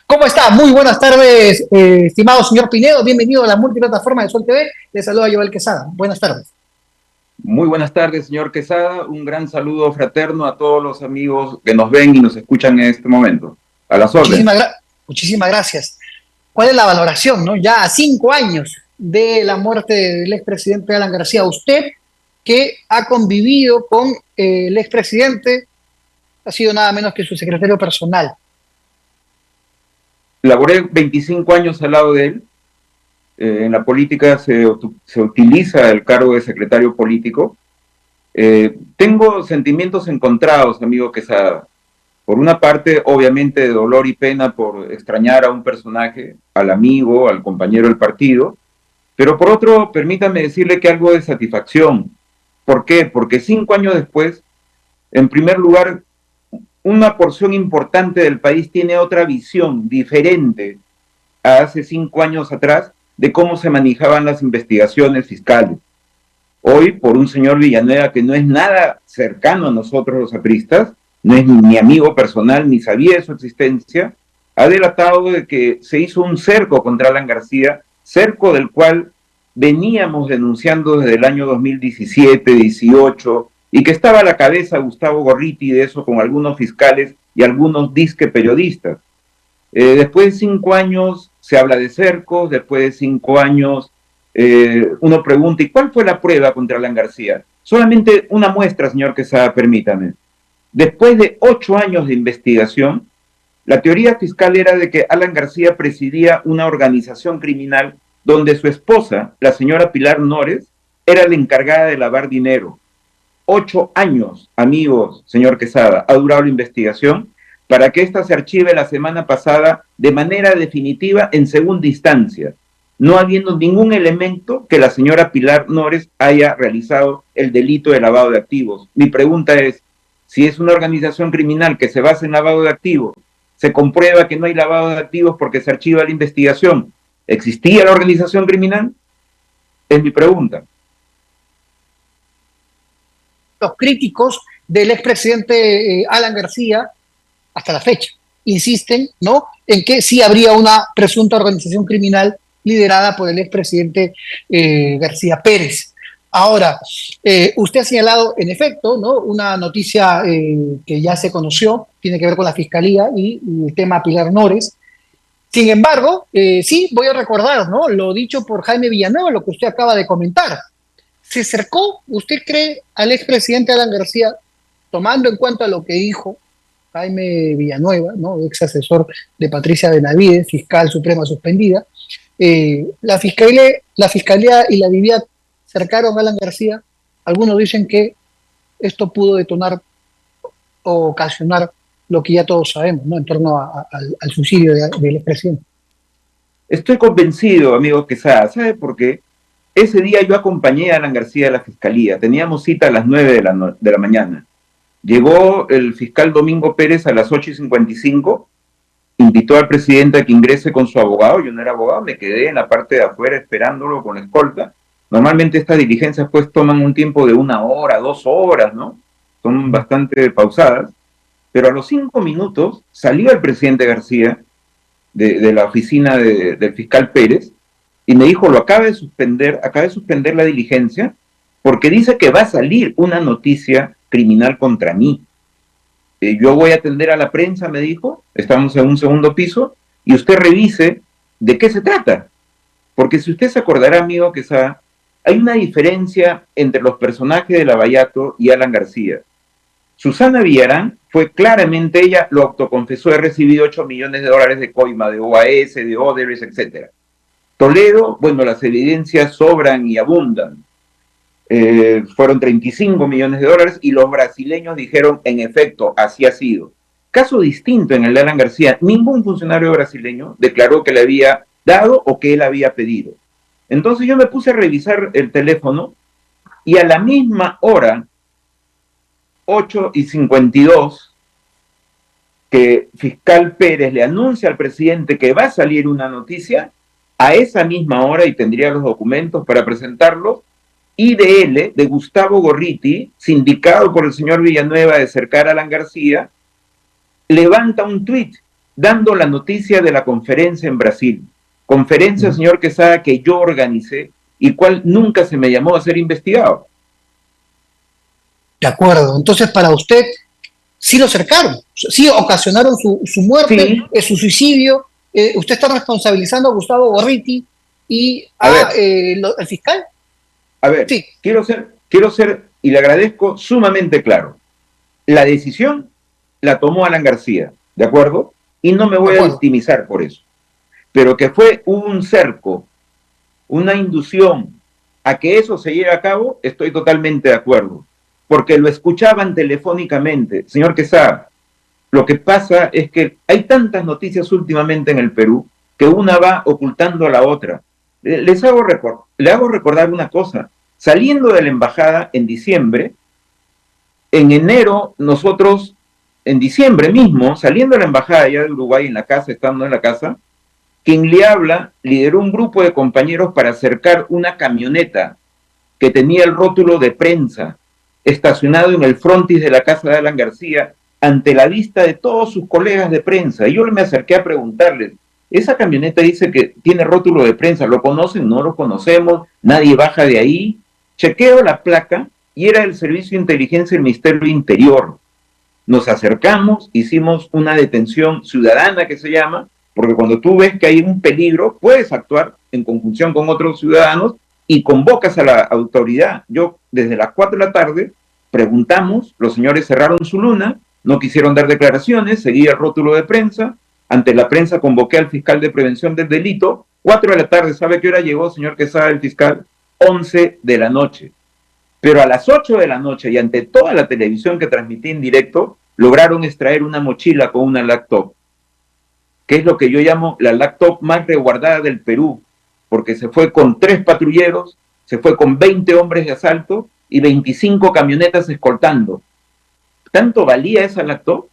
¿Cómo está? Muy buenas tardes, estimado señor Pinedo. Bienvenido a la multiplataforma de Sol TV. Le saluda Joel Quesada. Buenas tardes. Muy buenas tardes, señor Quesada. Un gran saludo fraterno a todos los amigos que nos ven y nos escuchan en este momento. A las órdenes. Muchísimas, muchísimas gracias. ¿Cuál es la valoración, no? Ya a 5 años de la muerte del expresidente Alan García, usted que ha convivido con el expresidente, ha sido nada menos que su secretario personal. Laboré 25 años al lado de él. En la política se utiliza el cargo de secretario político. Tengo sentimientos encontrados, amigo Quesada. Por una parte, obviamente, de dolor y pena por extrañar a un personaje, al amigo, al compañero del partido, pero por otro, permítame decirle que algo de satisfacción. ¿Por qué? Porque 5 años después, en primer lugar, una porción importante del país tiene otra visión diferente a hace 5 años atrás de cómo se manejaban las investigaciones fiscales. Hoy, por un señor Villanueva que no es nada cercano a nosotros los apristas, no es ni amigo personal, ni sabía de su existencia, ha delatado de que se hizo un cerco contra Alan García, cerco del cual veníamos denunciando desde el año 2017, 18, y que estaba a la cabeza Gustavo Gorriti de eso con algunos fiscales y algunos disque periodistas. Después de 5 años se habla de cercos, después de 5 años uno pregunta, ¿y cuál fue la prueba contra Alan García? Solamente una muestra, señor Quesada, permítame. Después de 8 años de investigación, la teoría fiscal era de que Alan García presidía una organización criminal donde su esposa, la señora Pilar Nores, era la encargada de lavar dinero. 8 años, amigos, señor Quesada, ha durado la investigación para que esta se archive la semana pasada de manera definitiva en segunda instancia, no habiendo ningún elemento que la señora Pilar Nores haya realizado el delito de lavado de activos. Mi pregunta es, si es una organización criminal que se basa en lavado de activos, se comprueba que no hay lavado de activos porque se archiva la investigación, ¿existía la organización criminal? Es mi pregunta. Los críticos del expresidente Alan García, hasta la fecha, insisten, ¿no?, en que sí habría una presunta organización criminal liderada por el expresidente García Pérez. Ahora, usted ha señalado, en efecto, ¿no?, una noticia que ya se conoció, tiene que ver con la Fiscalía y el tema Pilar Nores. Sin embargo, sí, voy a recordar, ¿no?, lo dicho por Jaime Villanueva, lo que usted acaba de comentar. ¿Se acercó, usted cree, al expresidente Alan García, tomando en cuenta lo que dijo Jaime Villanueva, ¿no?, ex asesor de Patricia Benavides, fiscal suprema suspendida? La fiscalía y la DIVIAT cercaron a Alan García. Algunos dicen que esto pudo detonar o ocasionar lo que ya todos sabemos, ¿no?, en torno al suicidio del expresidente. Estoy convencido, amigo Quesada, ¿sabe por qué? Ese día yo acompañé a Alan García a la fiscalía, teníamos cita a las 9 de la mañana. Llegó el fiscal Domingo Pérez a las 8:55, invitó al presidente a que ingrese con su abogado, yo no era abogado, me quedé en la parte de afuera esperándolo con la escolta. Normalmente estas diligencias pues toman un tiempo de 1 hora, 2 horas, ¿no? Son bastante pausadas, pero a los 5 minutos salió el presidente García de la oficina del fiscal Pérez y me dijo, acaba de suspender la diligencia porque dice que va a salir una noticia criminal contra mí. Yo voy a atender a la prensa, me dijo, estamos en un segundo piso, y usted revise de qué se trata. Porque si usted se acordará, amigo, que hay una diferencia entre los personajes de Lavallato y Alan García. Susana Villarán fue claramente, ella lo autoconfesó, he recibido 8 millones de dólares de coima, de OAS, de Odebrecht, etc. Toledo, bueno, las evidencias sobran y abundan. Fueron 35 millones de dólares y los brasileños dijeron, en efecto, así ha sido. Caso distinto en el de Alan García, ningún funcionario brasileño declaró que le había dado o que él había pedido. Entonces yo me puse a revisar el teléfono y a la misma hora, 8:52, que fiscal Pérez le anuncia al presidente que va a salir una noticia, a esa misma hora, y tendría los documentos para presentarlos, IDL de Gustavo Gorriti, sindicado por el señor Villanueva de cercar a Alan García, levanta un tuit dando la noticia de la conferencia en Brasil. Conferencia, señor Quesada, que yo organicé y cual nunca se me llamó a ser investigado. De acuerdo. Entonces, para usted, sí lo cercaron, sí ocasionaron su muerte, Sí. su suicidio. Usted está responsabilizando a Gustavo Gorriti y A ver, al fiscal. a ver, Sí, quiero ser, y le agradezco, sumamente claro. La decisión la tomó Alan García, ¿de acuerdo? Y no me de voy a acuerdo. victimizar por eso. Pero que fue un cerco, una inducción a que eso se lleve a cabo, estoy totalmente de acuerdo. Porque lo escuchaban telefónicamente. Señor Quesada, lo que pasa es que hay tantas noticias últimamente en el Perú que una va ocultando a la otra. Le hago recordar una cosa. Saliendo de la embajada en diciembre, en enero nosotros, en diciembre mismo, saliendo de la embajada allá de Uruguay en la casa, estando en la casa, quien le habla lideró un grupo de compañeros para acercar una camioneta que tenía el rótulo de prensa estacionado en el frontis de la casa de Alan García ante la vista de todos sus colegas de prensa. Y yo me acerqué a preguntarles, esa camioneta dice que tiene rótulo de prensa, ¿lo conocen? No lo conocemos, nadie baja de ahí. Chequeo la placa y era el Servicio de Inteligencia del Ministerio Interior. Nos acercamos, hicimos una detención ciudadana que se llama, porque cuando tú ves que hay un peligro, puedes actuar en conjunción con otros ciudadanos y convocas a la autoridad. Yo, desde las 4 de la tarde, preguntamos, los señores cerraron su luna, no quisieron dar declaraciones, seguía el rótulo de prensa, ante la prensa convoqué al fiscal de prevención del delito, 4 de la tarde, ¿sabe qué hora llegó, señor Quesada, el fiscal? 11 de la noche. Pero a las 8 de la noche y ante toda la televisión que transmití en directo, lograron extraer una mochila con una laptop, que es lo que yo llamo la laptop más resguardada del Perú, porque se fue con 3 patrulleros, se fue con 20 hombres de asalto y 25 camionetas escoltando. ¿Tanto valía esa laptop?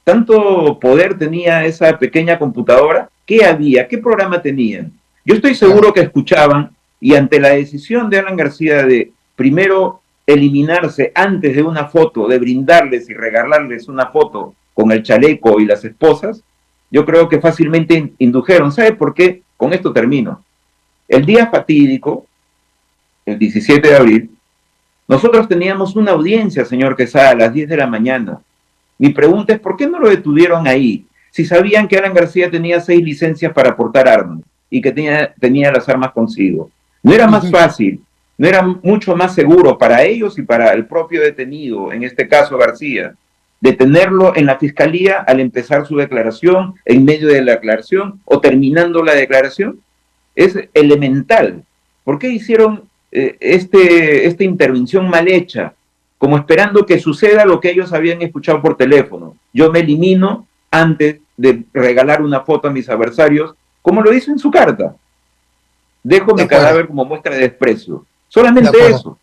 ¿Tanto poder tenía esa pequeña computadora? ¿Qué había? ¿Qué programa tenían? Yo estoy seguro que escuchaban y ante la decisión de Alan García de primero eliminarse antes de una foto, de brindarles y regalarles una foto con el chaleco y las esposas, yo creo que fácilmente indujeron. ¿Sabe por qué? Con esto termino. El día fatídico, el 17 de abril, nosotros teníamos una audiencia, señor Quesada, a las 10 de la mañana. Mi pregunta es, ¿por qué no lo detuvieron ahí? Si sabían que Alan García tenía 6 licencias para portar armas y que tenía las armas consigo. ¿No era más fácil, no era mucho más seguro para ellos y para el propio detenido, en este caso García, detenerlo en la fiscalía al empezar su declaración, en medio de la declaración o terminando la declaración? Es elemental. ¿Por qué hicieron esta intervención mal hecha? Como esperando que suceda lo que ellos habían escuchado por teléfono. Yo me elimino antes de regalar una foto a mis adversarios, como lo dice en su carta. Dejo mi cadáver como muestra de desprecio. Solamente eso.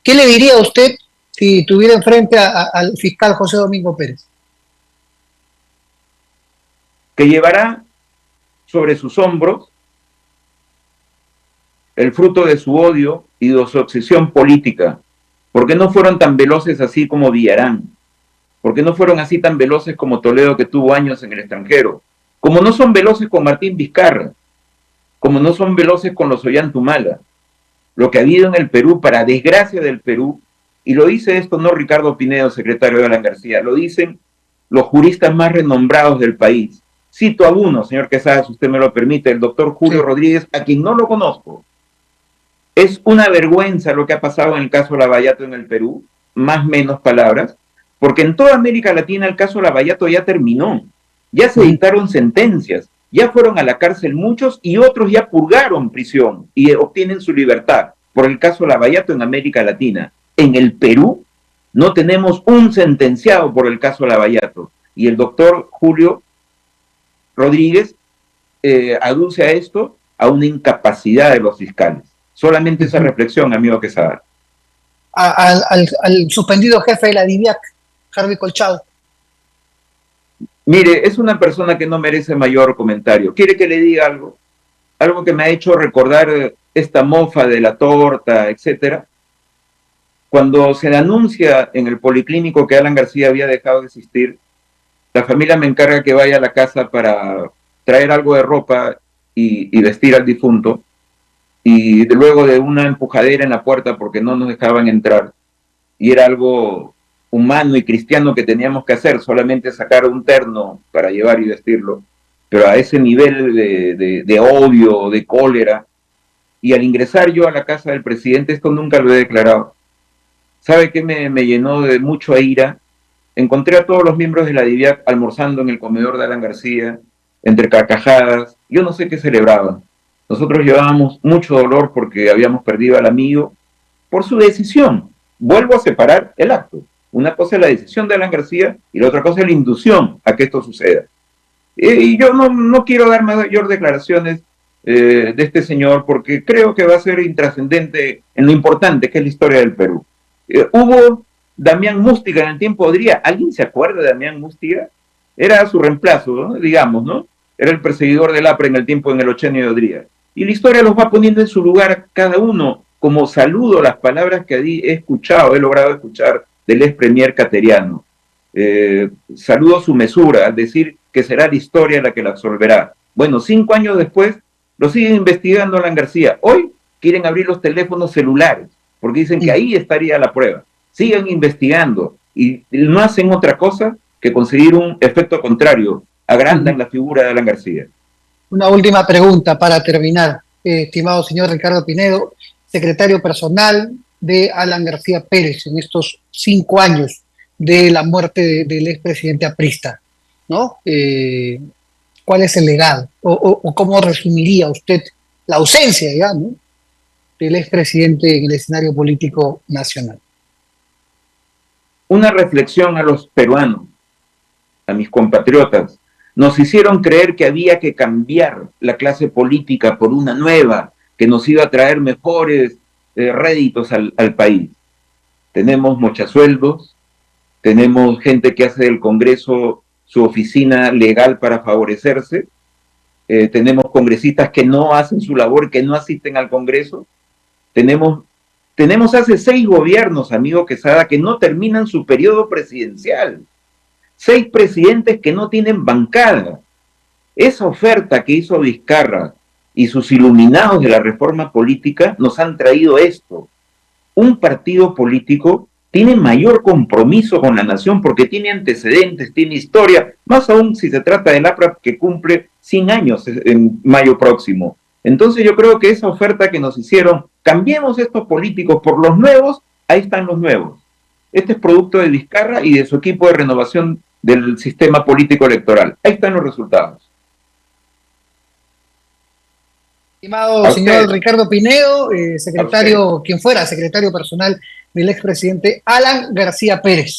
¿Qué le diría a usted si tuviera enfrente al fiscal José Domingo Pérez? Que llevará sobre sus hombros el fruto de su odio y de su obsesión política. ¿Por qué no fueron tan veloces así como Villarán? ¿Por qué no fueron así tan veloces como Toledo, que tuvo años en el extranjero? Como no son veloces con Martín Vizcarra, como no son veloces con los Ollantumala. Lo que ha habido en el Perú, para desgracia del Perú, y lo dice esto no Ricardo Pinedo, secretario de Alan García, lo dicen los juristas más renombrados del país. Cito a uno, señor Quesada, si usted me lo permite, el doctor Julio Rodríguez, a quien no lo conozco. Es una vergüenza lo que ha pasado en el caso Lavallato en el Perú, más menos palabras, porque en toda América Latina el caso Lavallato ya terminó, ya se dictaron sentencias, ya fueron a la cárcel muchos y otros ya purgaron prisión y obtienen su libertad por el caso Lavallato en América Latina. En el Perú no tenemos un sentenciado por el caso Lavallato y el doctor Julio Rodríguez aduce a esto a una incapacidad de los fiscales. Solamente esa reflexión, amigo Quesada. Al suspendido jefe de la DIVIAC, Harvey Colchado. Mire, es una persona que no merece mayor comentario. ¿Quiere que le diga algo? Algo que me ha hecho recordar esta mofa de la torta, etcétera. Cuando se anuncia en el policlínico que Alan García había dejado de existir, la familia me encarga que vaya a la casa para traer algo de ropa y vestir al difunto, y luego de una empujadera en la puerta porque no nos dejaban entrar, y era algo humano y cristiano que teníamos que hacer, solamente sacar un terno para llevar y vestirlo, pero a ese nivel de odio, de cólera, y al ingresar yo a la casa del presidente, esto nunca lo he declarado, ¿sabe qué me llenó de mucha ira? Encontré a todos los miembros de la DIVIAC almorzando en el comedor de Alan García, entre carcajadas. Yo no sé qué celebraban. Nosotros llevábamos mucho dolor porque habíamos perdido al amigo por su decisión. Vuelvo a separar el acto. Una cosa es la decisión de Alan García y la otra cosa es la inducción a que esto suceda. Y yo no quiero dar mayor declaraciones de este señor porque creo que va a ser intrascendente en lo importante que es la historia del Perú. Hubo Damián Mústiga en el tiempo de Odría. ¿Alguien se acuerda de Damián Mústiga? Era su reemplazo, ¿no? Digamos, ¿no? Era el perseguidor del APRA en el tiempo en el Ochenio de Odría. Y la historia los va poniendo en su lugar cada uno, como saludo las palabras que he escuchado, he logrado escuchar del ex premier cateriano. Saludo su mesura, al decir que será la historia la que la absolverá. Bueno, 5 años después, lo siguen investigando Alan García. Hoy quieren abrir los teléfonos celulares, porque dicen que ahí estaría la prueba. Sigan investigando y no hacen otra cosa que conseguir un efecto contrario. Agrandan la figura de Alan García. Una última pregunta para terminar, estimado señor Ricardo Pinedo, secretario personal de Alan García Pérez en estos 5 años de la muerte del expresidente aprista, ¿no? ¿Cuál es el legado? O cómo resumiría usted la ausencia, ya, ¿no?, del expresidente en el escenario político nacional? Una reflexión a los peruanos, a mis compatriotas. Nos hicieron creer que había que cambiar la clase política por una nueva, que nos iba a traer mejores réditos al país. Tenemos mochasueldos, tenemos gente que hace del Congreso su oficina legal para favorecerse, tenemos congresistas que no hacen su labor, que no asisten al Congreso, tenemos hace 6 gobiernos, amigo Quesada, que no terminan su periodo presidencial. 6 presidentes que no tienen bancada. Esa oferta que hizo Vizcarra y sus iluminados de la reforma política nos han traído esto. Un partido político tiene mayor compromiso con la nación porque tiene antecedentes, tiene historia, más aún si se trata del APRA que cumple 100 años en mayo próximo. Entonces yo creo que esa oferta que nos hicieron, cambiemos estos políticos por los nuevos, ahí están los nuevos. Este es producto de Vizcarra y de su equipo de renovación del sistema político electoral. Ahí están los resultados. Estimado señor Ricardo Pinedo, secretario, quien fuera secretario personal del expresidente Alan García Pérez.